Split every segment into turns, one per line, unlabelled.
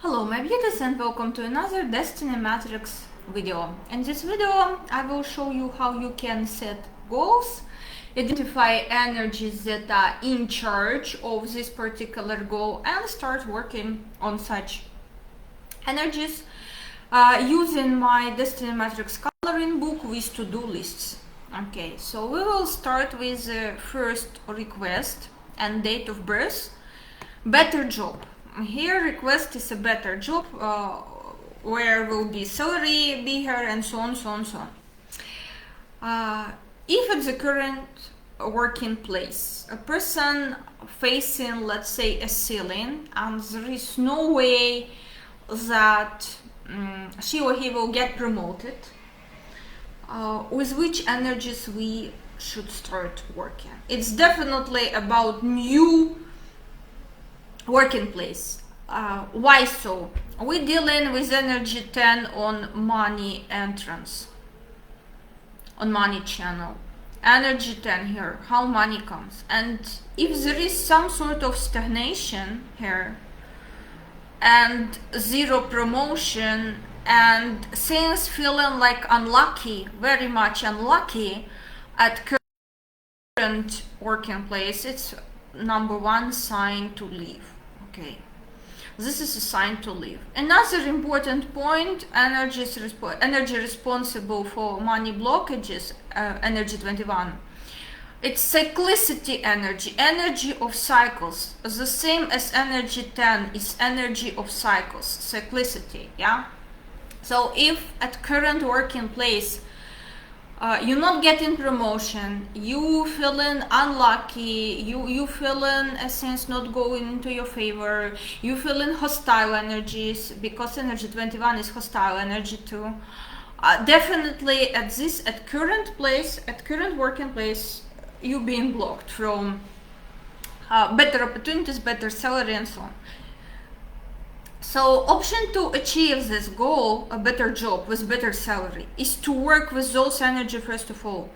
Hello my beauties and welcome to another Destiny Matrix video. In this video I will show you how you can set goals, identify energies that are in charge of this particular goal and start working on such energies using my Destiny Matrix coloring book with to-do lists. Okay, so we will start with the first request and date of birth. Better job. Here request is a better job where will be salary bigger and so on. If at the current working place a person facing, let's say, a ceiling and there is no way that she or he will get promoted, with which energies we should start working? It's definitely about new working place. Why so? We're dealing with energy 10 on money entrance, on money channel. Energy 10 here, how money comes. And if there is some sort of stagnation here and zero promotion and things feeling like unlucky, very much unlucky at current working place, it's number one sign to leave. Okay, this is a sign to leave. Another important point: energy responsible for money blockages, energy 21. It's cyclicity energy, energy of cycles. The same as energy 10 is energy of cycles, cyclicity. Yeah. So if at current working place you're not getting promotion, you feeling unlucky, you feeling things not going into your favor, you feeling hostile energies, because energy 21 is hostile energy too. Definitely at current working place, you being blocked from better opportunities, better salary and so on. So option to achieve this goal, a better job with better salary, is to work with those energy first of all.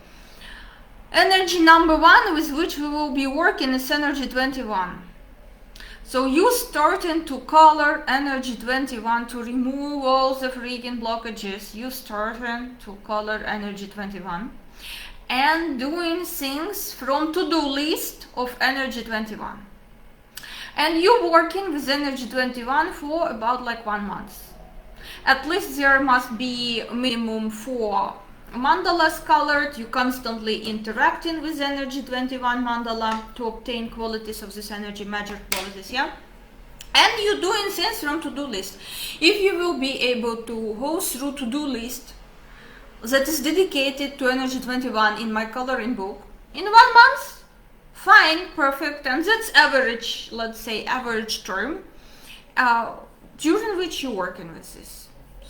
Energy number one with which we will be working is energy 21. So you starting to color energy 21 to remove all the freaking blockages. You starting to color energy 21 and doing things from to-do list of energy 21. And you're working with energy 21 for about like 1 month. At least there must be minimum 4 mandalas colored. You constantly interacting with energy 21 mandala to obtain qualities of this energy, magic qualities, yeah? And you're doing things from to-do list. If you will be able to go through to-do list that is dedicated to energy 21 in my coloring book in 1 month, fine, perfect, and that's average, let's say average term during which you're working with this.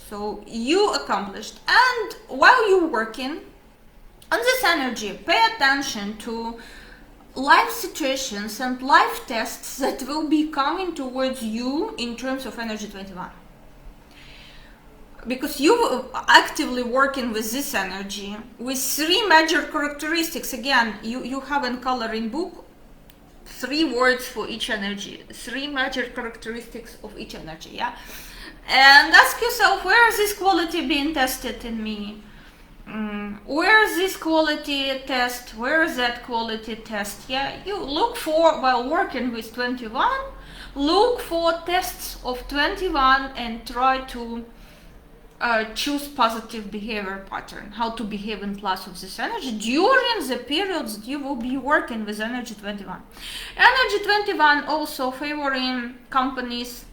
So you accomplished, and while you're working on this energy, pay attention to life situations and life tests that will be coming towards you in terms of energy 21. Because you actively working with this energy with 3 major characteristics. Again, you have in coloring book 3 words for each energy, 3 major characteristics of each energy, yeah? And ask yourself, where is this quality being tested in me? Where is this quality test? Where is that quality test? Yeah, you look for, while working with 21, look for tests of 21 and try to choose positive behavior pattern, how to behave in class of this energy during the periods that you will be working with energy 21. Energy 21 also favoring companies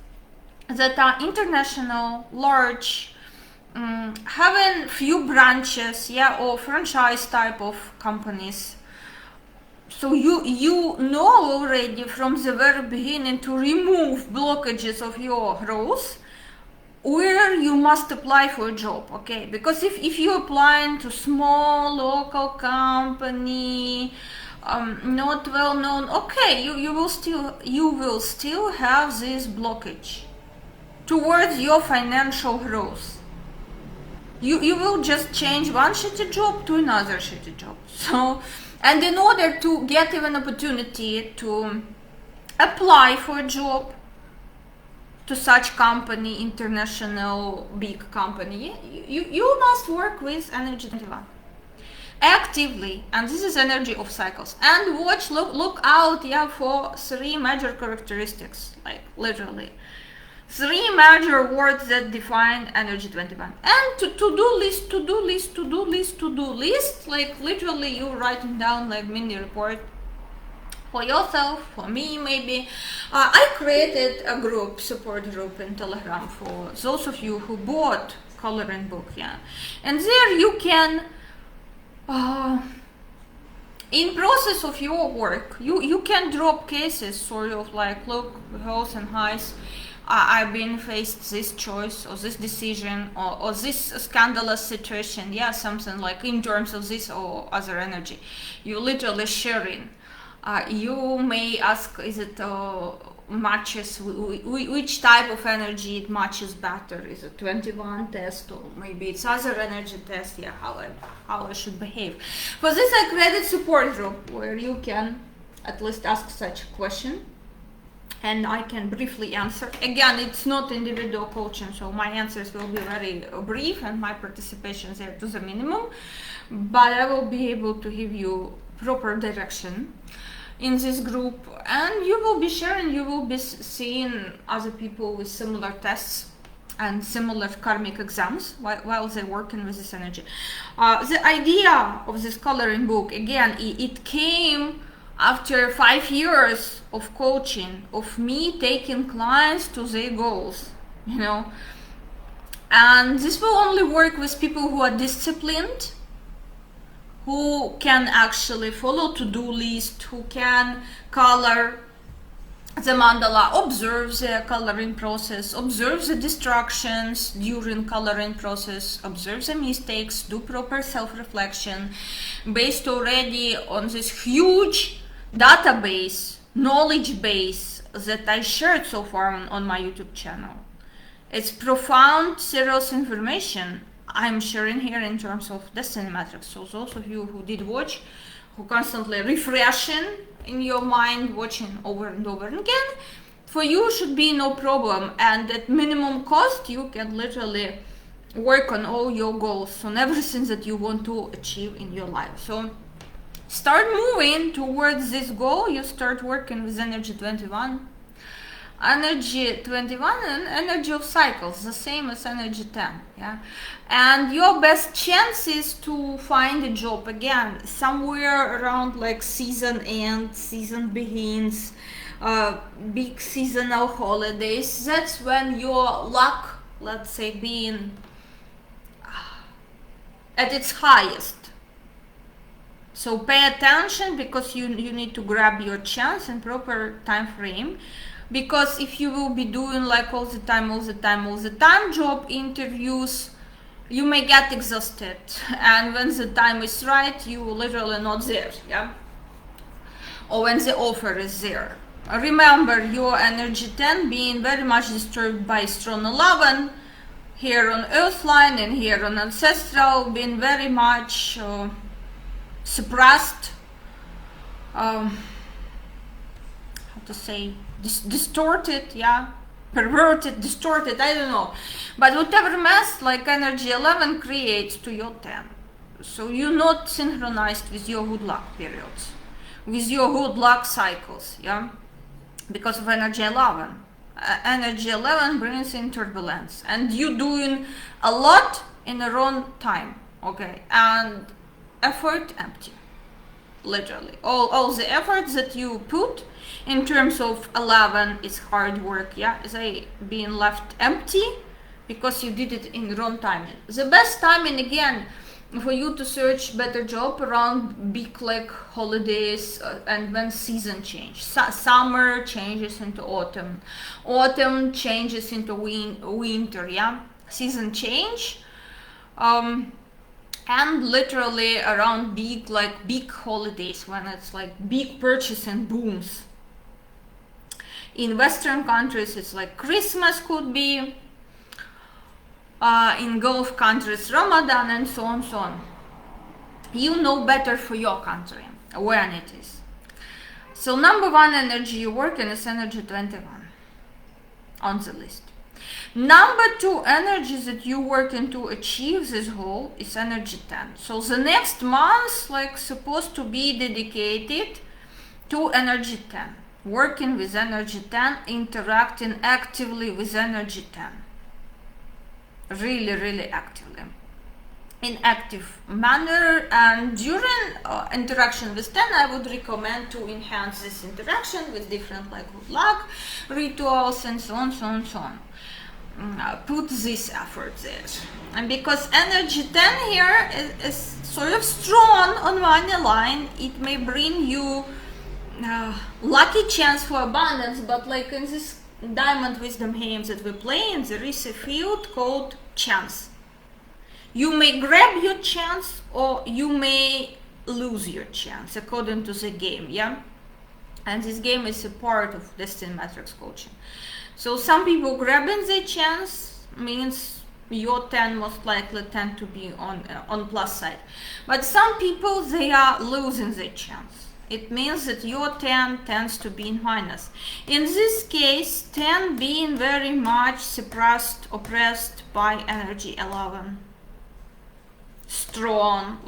that are international, large, having few branches, yeah, or franchise type of companies. So you know already from the very beginning to remove blockages of your growth where you must apply for a job, okay? Because if you're applying to small local company, not well known, okay, you will still have this blockage towards your financial growth. You will just change one shitty job to another shitty job. So, and in order to get even opportunity to apply for a job, to such company, international big company, you must work with energy 21 actively, and this is energy of cycles. And watch, look out, yeah, for 3 major characteristics, like literally 3 major words that define energy 21. And to-do list, like literally you writing down like mini report for yourself, for me maybe. I created a group, support group in Telegram for those of you who bought coloring book, yeah. And there you can, in process of your work, you can drop cases, sort of like, look, lows and highs, I've been faced this choice or this decision or this scandalous situation, yeah, something like in terms of this or other energy. You literally sharing. You may ask, is it matches, which type of energy it matches better? Is it 21 test, or maybe it's other energy test? Yeah, how I should behave. For this I created support group where you can at least ask such a question and I can briefly answer. Again, it's not individual coaching, so my answers will be very brief and my participation there to the minimum, but I will be able to give you proper direction in this group, and you will be sharing, you will be seeing other people with similar tests and similar karmic exams while they're working with this energy. The idea of this coloring book, again, it came after 5 years of coaching, of me taking clients to their goals, you know. And this will only work with people who are disciplined, who can actually follow to-do list, who can color the mandala, observe the coloring process, observe the distractions during coloring process, observe the mistakes, do proper self-reflection, based already on this huge database, knowledge base that I shared so far on my YouTube channel. It's profound, serious information I'm sharing here in terms of destiny matrix. So those of you who did watch, who constantly refreshing in your mind, watching over and over again, for you should be no problem, and at minimum cost you can literally work on all your goals, on everything that you want to achieve in your life. So start moving towards this goal. You start working with energy 21. Energy 21 and energy of cycles, the same as energy 10, yeah. And your best chances to find a job, again, somewhere around like season end, season begins, big seasonal holidays. That's when your luck, let's say, being at its highest. So pay attention, because you need to grab your chance in proper time frame. Because if you will be doing like all the time job interviews, you may get exhausted, and when the time is right, you will literally not there, yeah, or when the offer is there. Remember, your energy 10 being very much disturbed by strong 11 here on Earthline and here on Ancestral, being very much suppressed, how to say, distorted, yeah, perverted, distorted, I don't know, but whatever mess like energy 11 creates to your 10. So you're not synchronized with your good luck periods, with your good luck cycles, yeah, because of energy 11. Energy 11 brings in turbulence, and you doing a lot in the wrong time, okay, and effort empty. Literally all the efforts that you put in terms of 11 is hard work, yeah, they being left empty because you did it in wrong timing. The best timing, again, for you to search better job around big like holidays and when season change. Summer changes into autumn, autumn changes into winter, yeah, season change. And literally around big holidays, when it's like big purchasing booms. In Western countries, it's like Christmas could be, in Gulf countries, Ramadan, and so on, so on. You know better for your country when it is. So number 1 energy you work in is energy 21. on the list. Number 2 energy that you working to achieve this goal is energy 10. So the next month like supposed to be dedicated to energy 10, working with energy 10, interacting actively with energy 10, really actively, in active manner. And during interaction with 10, I would recommend to enhance this interaction with different like good luck rituals and so on. Put this effort there. And because energy 10 here is sort of strong on one line, it may bring you lucky chance for abundance, but like in this diamond wisdom games that we play in, there is a field called chance. You may grab your chance or you may lose your chance according to the game, yeah? And this game is a part of Destiny Matrix coaching. So some people grabbing their chance means your 10 most likely tend to be on plus side. But some people, they are losing their chance. It means that your 10 tends to be in minus. In this case, 10 being very much suppressed, oppressed by energy 11. Strong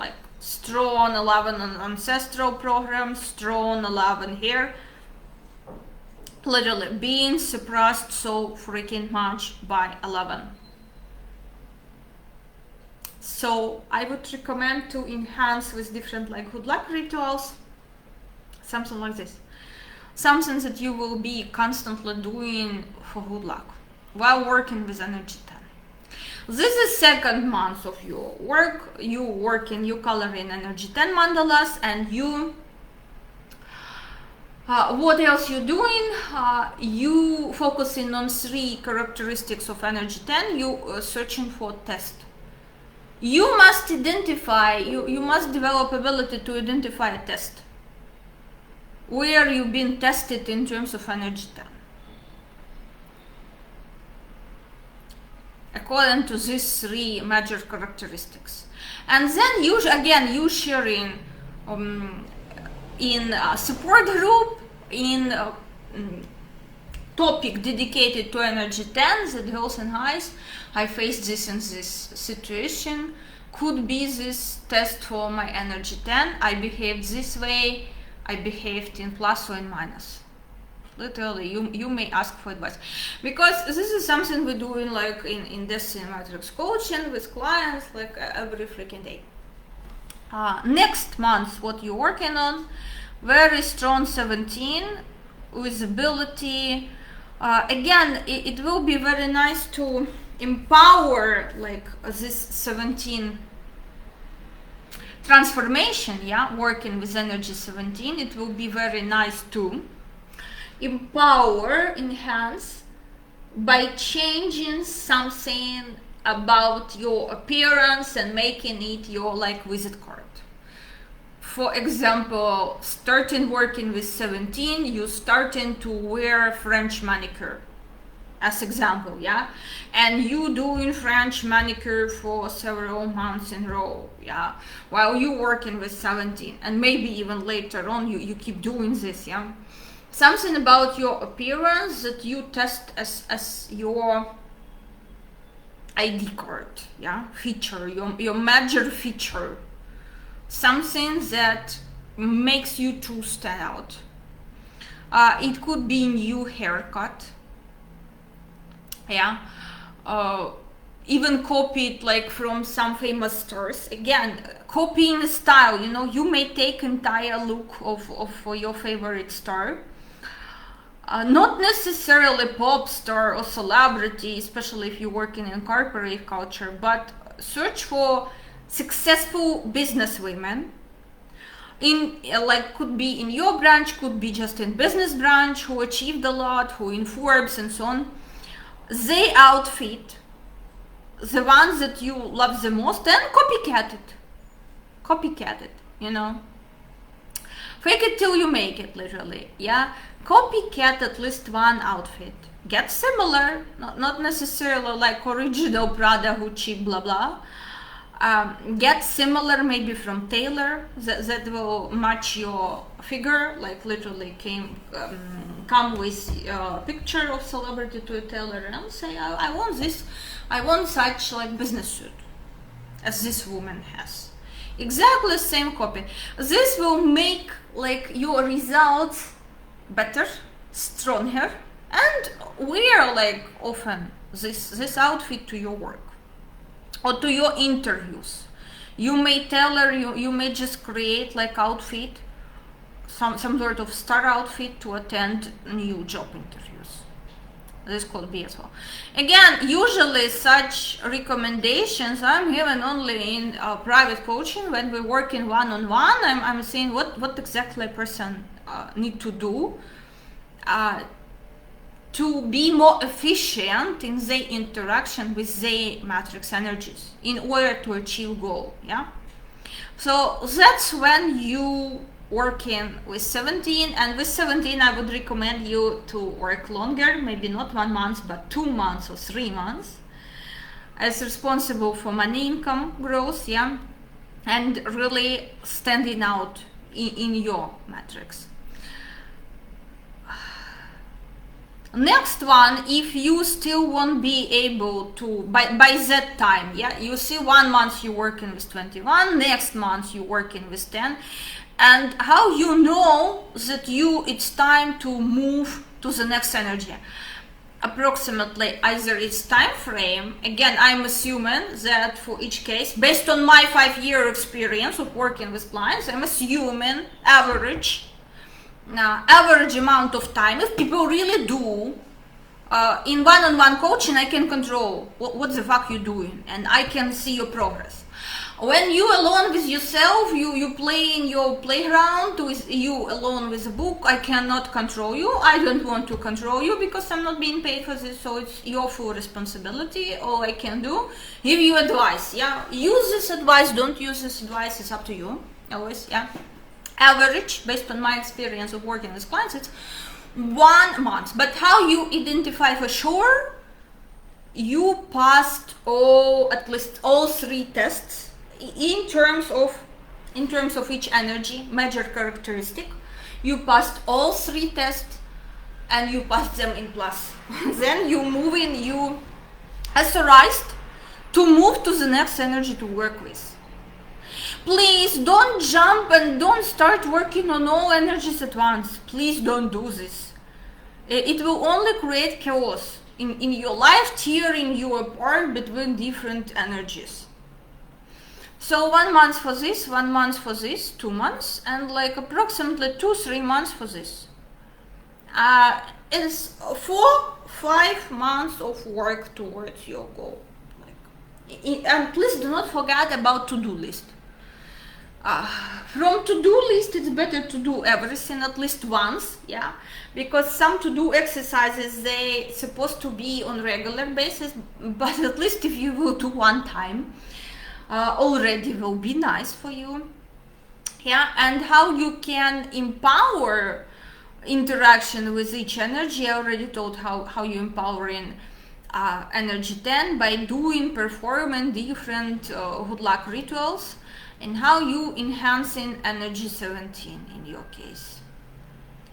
11 on ancestral program, strong 11 here. Literally being suppressed so freaking much by 11. So I would recommend to enhance with different like good luck rituals, something like this, something that you will be constantly doing for good luck while working with energy 10. This is second month of your work. You working, you coloring energy 10 mandalas, and you what else you doing? You focusing on 3 characteristics of energy 10. You searching for test. You must identify, you must develop ability to identify a test where you've been tested in terms of energy 10. According to these 3 major characteristics. And then you sharing in a support group, in a topic dedicated to energy 10, the girls and guys, I faced this in this situation, could be this test for my energy 10, I behaved this way, I behaved in plus or in minus. Literally, you may ask for advice, because this is something we're doing like in Destiny Matrix coaching with clients like every freaking day. Next month, what you're working on, very strong 17 visibility. Again, it will be very nice to empower like this 17 transformation, yeah, working with energy 17. It will be very nice to empower, enhance by changing something about your appearance and making it your like visit card. For example, starting working with 17, you starting to wear French manicure as example, yeah, and you doing French manicure for several months in a row, yeah, while you working with 17, and maybe even later on you keep doing this, yeah. Something about your appearance that you test as your ID card, yeah, feature, your major feature, something that makes you to stand out. It could be new haircut, yeah, even copied like from some famous stars. Again, copying style, you know, you may take entire look of your favorite star. Not necessarily pop star or celebrity, especially if you're working in corporate culture, but search for successful business women in like could be in your branch, could be just in business branch, who achieved a lot, who in Forbes and so on. They outfit, the ones that you love the most, and copycat it, you know. Fake it till you make it, literally, yeah. Copycat at least one outfit. Get similar, not necessarily like original Prada, Gucci, blah blah. Get similar maybe from tailor that will match your figure, like literally come with a picture of celebrity to a tailor and I'll say I want this, I want such like business suit as this woman has. Exactly the same copy. This will make like your results better, stronger, and wear like often this outfit to your work or to your interviews. You may tailor, you may just create like outfit, some sort of star outfit to attend new job interviews. This could be as well. Again, usually such recommendations I'm given only in private coaching. When we work in one-on-one, I'm saying what exactly a person need to do to be more efficient in their interaction with their matrix energies in order to achieve goal. Yeah. So that's when you working with 17, and with 17 I would recommend you to work longer, maybe not 1 month but 2 months or 3 months, as responsible for money income growth, yeah, and really standing out in your matrix. Next one, if you still won't be able to by that time, yeah, you see 1 month you working with 21, next month you working with 10, and how you know that it's time to move to the next energy? Approximately either it's time frame, again I'm assuming that for each case, based on my 5-year experience of working with clients, I'm assuming average amount of time. If people really do in one-on-one coaching, I can control what the fuck you're doing and I can see your progress. When you alone with yourself, you play in your playground with you alone with a book, I cannot control you. I don't want to control you because I'm not being paid for this, so it's your full responsibility. All I can do, give you advice, yeah. Use this advice, don't use this advice, it's up to you, always, yeah. Average, based on my experience of working with clients, it's 1 month. But how you identify for sure you passed at least all 3 tests in terms of each energy major characteristic? You passed all 3 tests and you passed them in plus. Then you authorized to move to the next energy to work with. Please don't jump and don't start working on all energies at once. Please don't do this. It will only create chaos in your life, tearing you apart between different energies. So 1 month for this, 1 month for this, 2 months, and like approximately 2-3 months for this. It's 4-5 months of work towards your goal. And please do not forget about to-do list. From to-do list, it's better to do everything at least once, yeah, because some to-do exercises, they supposed to be on regular basis, but at least if you will do 1 time, already will be nice for you, yeah. And how you can empower interaction with each energy, I already told how you empowering energy 10 by performing different good luck rituals, and how you enhancing energy 17 in your case,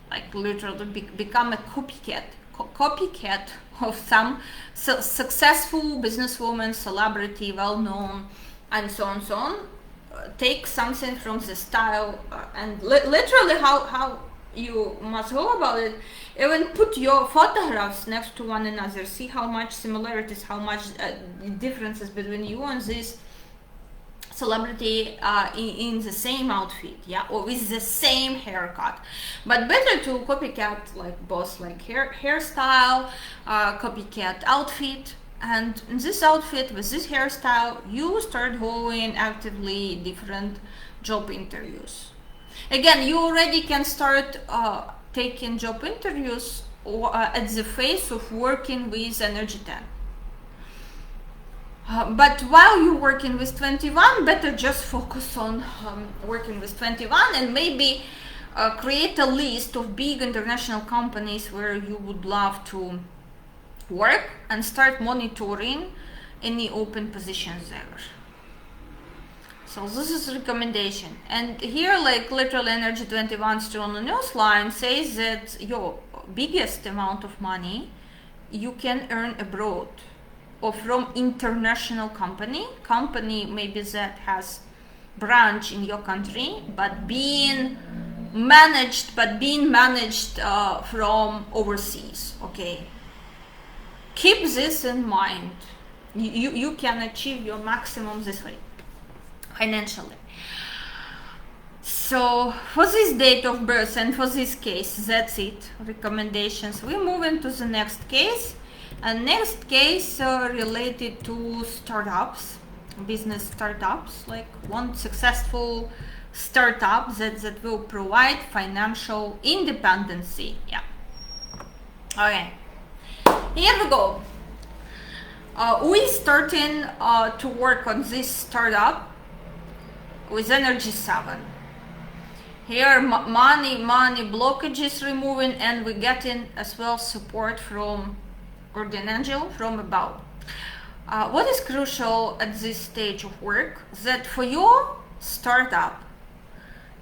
like literally become a copycat of some successful businesswoman, celebrity, well-known, and so on. Take something from the style and literally how you must go about it. Even put your photographs next to one another, see how much similarities, how much differences between you and this celebrity in the same outfit, yeah, or with the same haircut. But better to copycat like both, like hairstyle, copycat outfit, and in this outfit with this hairstyle you start going actively different job interviews. Again, you already can start taking job interviews at the phase of working with energy 10. But while you're working with 21, better just focus on working with 21 and maybe create a list of big international companies where you would love to work and start monitoring any open positions there. So this is recommendation. And here, like literal energy 21 still on the newsline says that your biggest amount of money you can earn abroad or from international company maybe that has branch in your country but being managed from overseas. Okay, keep this in mind. You can achieve your maximum this way financially. So for this date of birth and for this case, that's it. Recommendations. We move into the next case. And next case related to startups, business startups, like one successful startup that will provide financial independency. Yeah. Okay. Here we go. We starting to work on this startup with energy 7. Here money blockages removing, and we getting as well support from guardian angel from above. What is crucial at this stage of work, that for your startup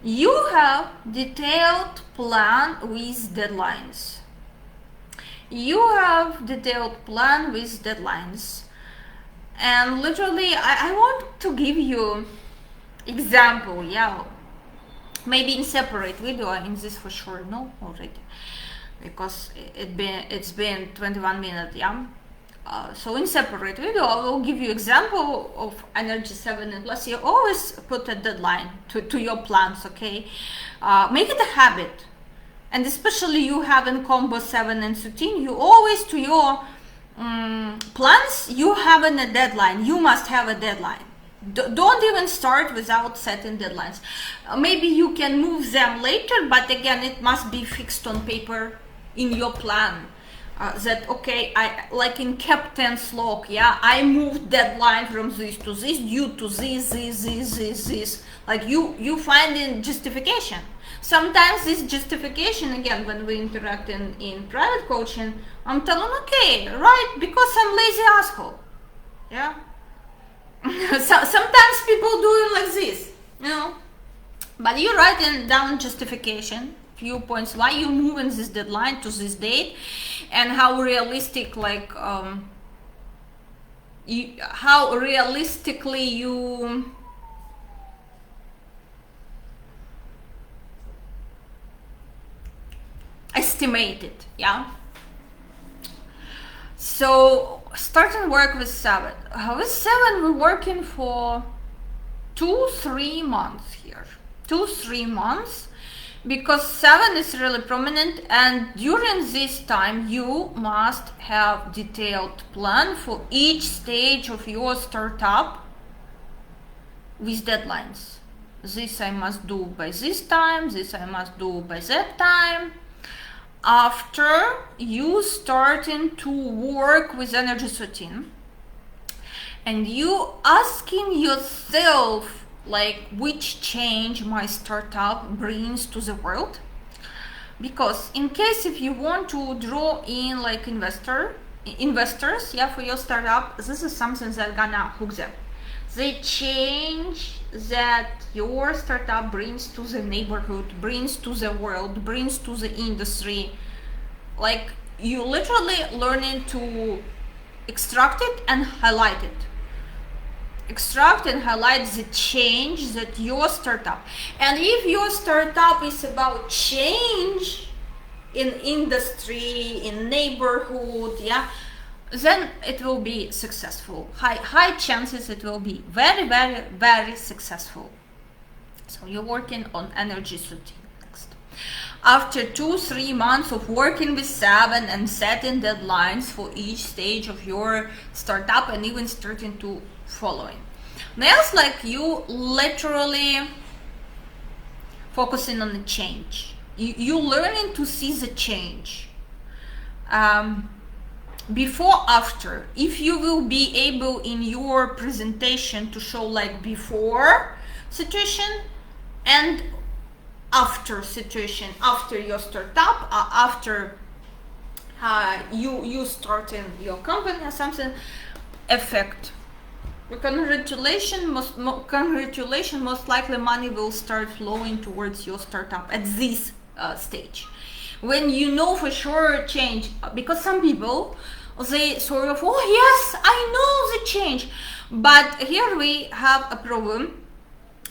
you have detailed plan with deadlines. And literally I want to give you example. Yeah, maybe in separate video in this for sure, no, already, because it's been 21 minutes. Yeah. So in separate video I will give you example of energy 7 and plus. You always put a deadline to your plans. Okay, make it a habit, and especially you have in combo 7 and 13, you always to your plans you have a deadline. You must have a deadline. Don't even start without setting deadlines. Maybe you can move them later, but again it must be fixed on paper in your plan. That okay, I like in captain's log. Yeah, I moved deadline from this to this due to this. Like you find in justification. Sometimes this justification, again, when we interact in private coaching, I'm telling okay, right, because I'm lazy asshole. Yeah. Sometimes people do it like this, you know, but you write down justification, few points why you move in this deadline to this date, and how realistic, like how realistically you estimate it. Yeah. So starting work with 7. With 7 we're working for 2-3 months here. 2-3 months, because 7 is really prominent, and during this time you must have detailed plan for each stage of your startup with deadlines. This I must do by this time, this I must do by that time. After you starting to work with energy 13 and you asking yourself, like, which change my startup brings to the world, because in case if you want to draw in like investors, yeah, for your startup, this is something that gonna hook them. The change that your startup brings to the neighborhood, brings to the world, brings to the industry, like you literally learning to extract it and highlight it. Extract and highlight the change that your startup, and if your startup is about change in industry, in neighborhood, yeah, then it will be successful. High chances it will be very successful. So you're working on energy 13 next. After 2-3 months of working with 7 and setting deadlines for each stage of your startup and even starting to following. Next, like you literally focusing on the change. You learning to see the change. Before, after. If you will be able in your presentation to show like before situation and after situation, after your startup, after you starting your company or something, effect Congratulations, most likely money will start flowing towards your startup at this stage. When you know for sure change, because some people, they sort of, oh yes, I know the change. But here we have a problem.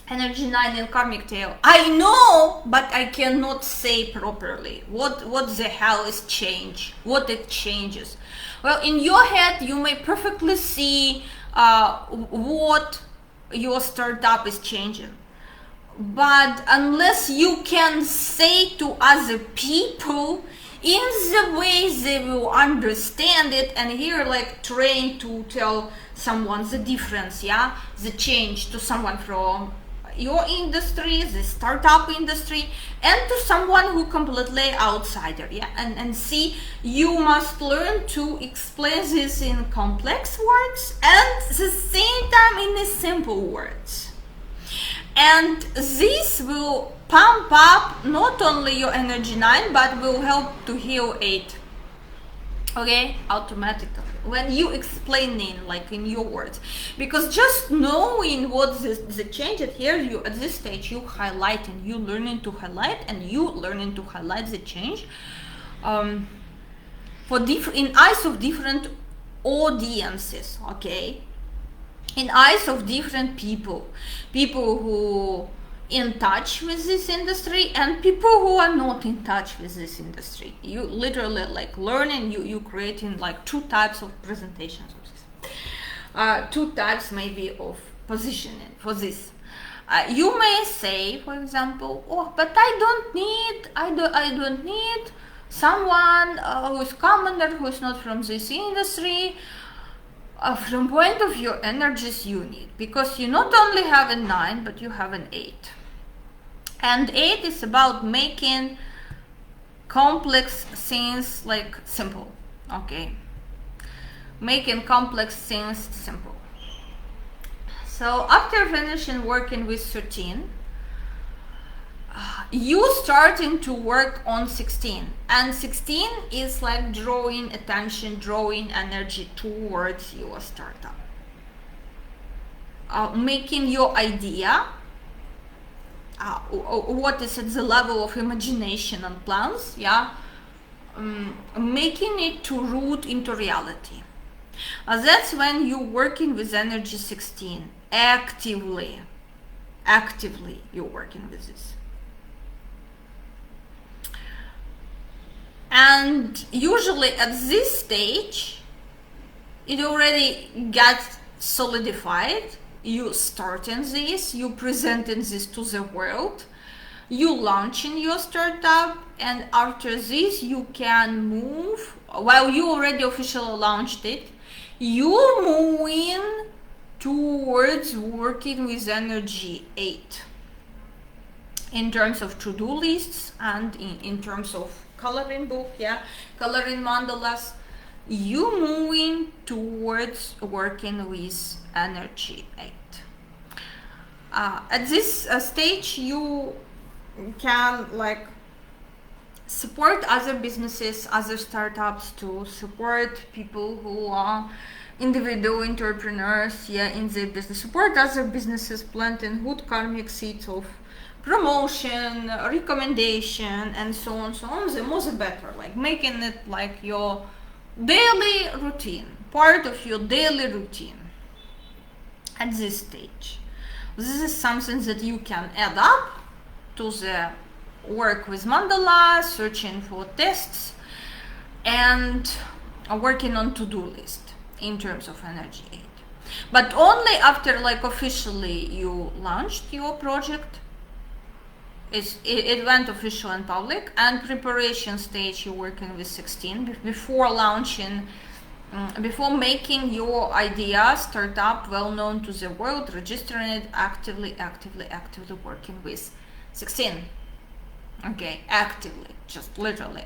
Energy 9 in karmic tail. I know, but I cannot say properly what the hell is change, what it changes. Well, in your head, you may perfectly see what your startup is changing. But unless you can say to other people in the way they will understand it, and here like train to tell someone the difference, yeah, the change to someone from your industry, the startup industry, and to someone who completely outsider, yeah, and see, you must learn to explain this in complex words and at the same time in the simple words. And this will pump up not only your energy 9, but will help to heal 8. Okay, automatically when you explain it like in your words, because just knowing what the change at here, you at this stage you highlight and you learning to highlight and you learning to highlight the change for in eyes of different audiences. Okay, in eyes of different people who in touch with this industry and people who are not in touch with this industry. You literally like learning, you creating like 2 types of presentations of this, 2 types maybe of positioning for this. You may say, for example, oh, but I don't need someone who is commoner, who is not from this industry. From point of view energies you need, because you not only have a 9 but you have an 8, and 8 is about making complex things like simple. Okay, making complex things simple. So after finishing working with 13, you starting to work on 16, and 16 is like drawing attention, drawing energy towards your startup, making your idea what is at the level of imagination and plans, yeah, making it to root into reality. That's when you're working with energy 16 actively you're working with this. And usually at this stage, it already gets solidified. You starting this, you presenting this to the world, you launching your startup, and after this you can move, while you already officially launched it, you're moving towards working with energy 8 in terms of to-do lists and in terms of coloring book, yeah, coloring mandalas. You moving towards working with energy 8. At this stage, you can like support other businesses, other startups, to support people who are individual entrepreneurs, yeah, in their business. Support other businesses planting good karmic seeds of promotion, recommendation, and so on, the more the better, like making it like your daily routine, part of your daily routine at this stage. This is something that you can add up to the work with mandala, searching for tests, and working on to-do list in terms of energy 8. But only after like officially you launched your project, it went official and public, and preparation stage you're working with 16 before launching, before making your idea startup well known to the world, registering it, actively working with 16. Okay, actively, just literally.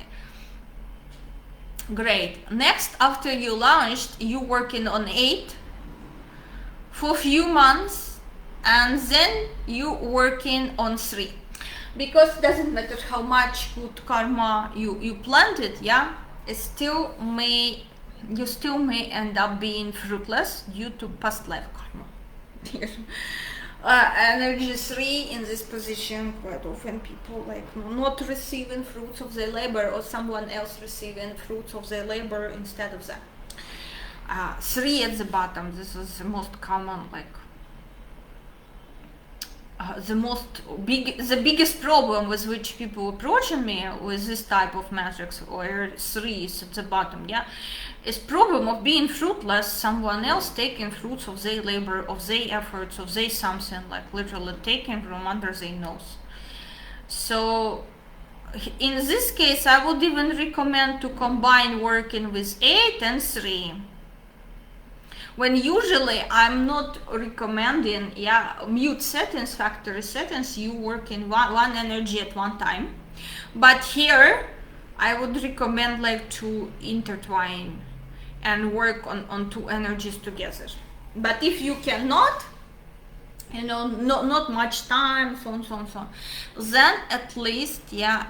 Great. Next, after you launched, you working on 8 for a few months, and then you working on 3. Because it doesn't matter how much good karma you planted, yeah, it still may you still may end up being fruitless due to past life karma. Energy 3 in this position, quite often people like not receiving fruits of their labor, or someone else receiving fruits of their labor instead of them. 3 at the bottom, this is the most common, like the biggest problem with which people approaching me with this type of matrix, or 3 is at the bottom, yeah, is problem of being fruitless, someone else taking fruits of their labor, of their efforts, of their something, like literally taking from under their nose. So in this case, I would even recommend to combine working with 8 and 3. When usually I'm not recommending, yeah, mute settings, factory settings, you work in one energy at one time. But here, I would recommend like to intertwine and work on 2 energies together. But if you cannot, you know, not much time, so on, then at least, yeah,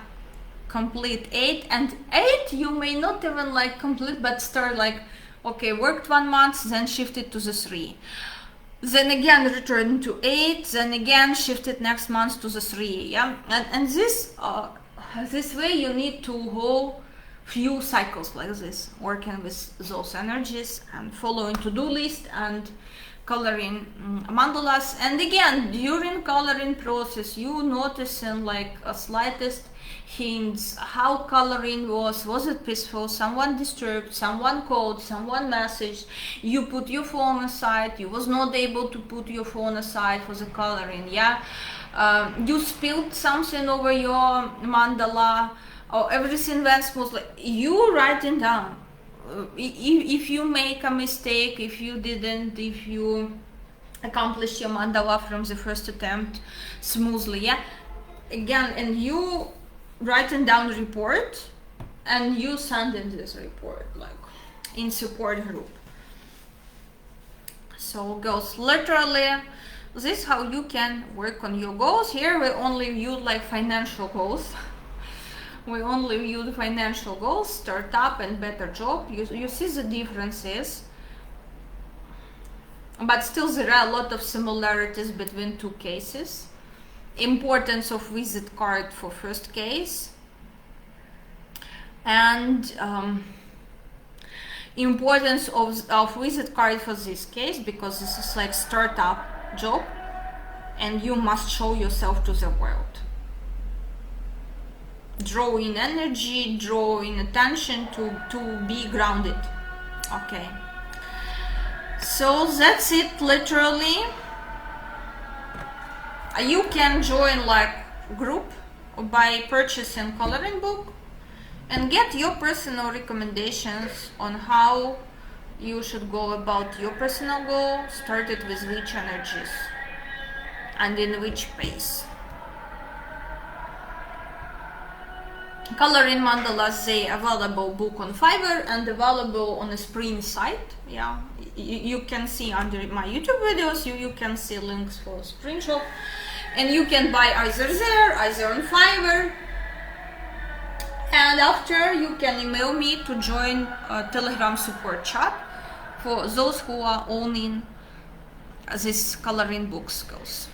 complete 8. And 8 you may not even like complete, but start like, okay, worked 1 month, then shifted to the 3. Then again return to 8, then again shifted next month to the 3, yeah? And this way you need to go few cycles like this, working with those energies and following to-do list and coloring mandalas. And again, during coloring process, you noticing like a slightest hints how coloring was it peaceful, someone disturbed, someone called, someone messaged, you put your phone aside, you was not able to put your phone aside for the coloring, yeah, you spilled something over your mandala, or everything went smoothly. You writing down if you make a mistake, if you didn't, if you accomplished your mandala from the first attempt smoothly, yeah, again, and you writing down report, and you send in this report like in support group. So goes literally, this is how you can work on your goals. Here we only use like financial goals. We only use financial goals, startup and better job. You see the differences, but still there are a lot of similarities between 2 cases. Importance of visit card for first case, and importance of visit card for this case, because this is like startup job and you must show yourself to the world. Draw in energy, draw in attention to be grounded. Okay, so that's it literally. You can join like group by purchasing coloring book and get your personal recommendations on how you should go about your personal goal, started with which energies and in which pace. Coloring mandalas, they available book on Fiverr and available on a Spring site. Yeah, you can see under my YouTube videos, you can see links for Spring shop, and you can buy either there, either on Fiverr. And after, you can email me to join a Telegram support chat for those who are owning this coloring book skills.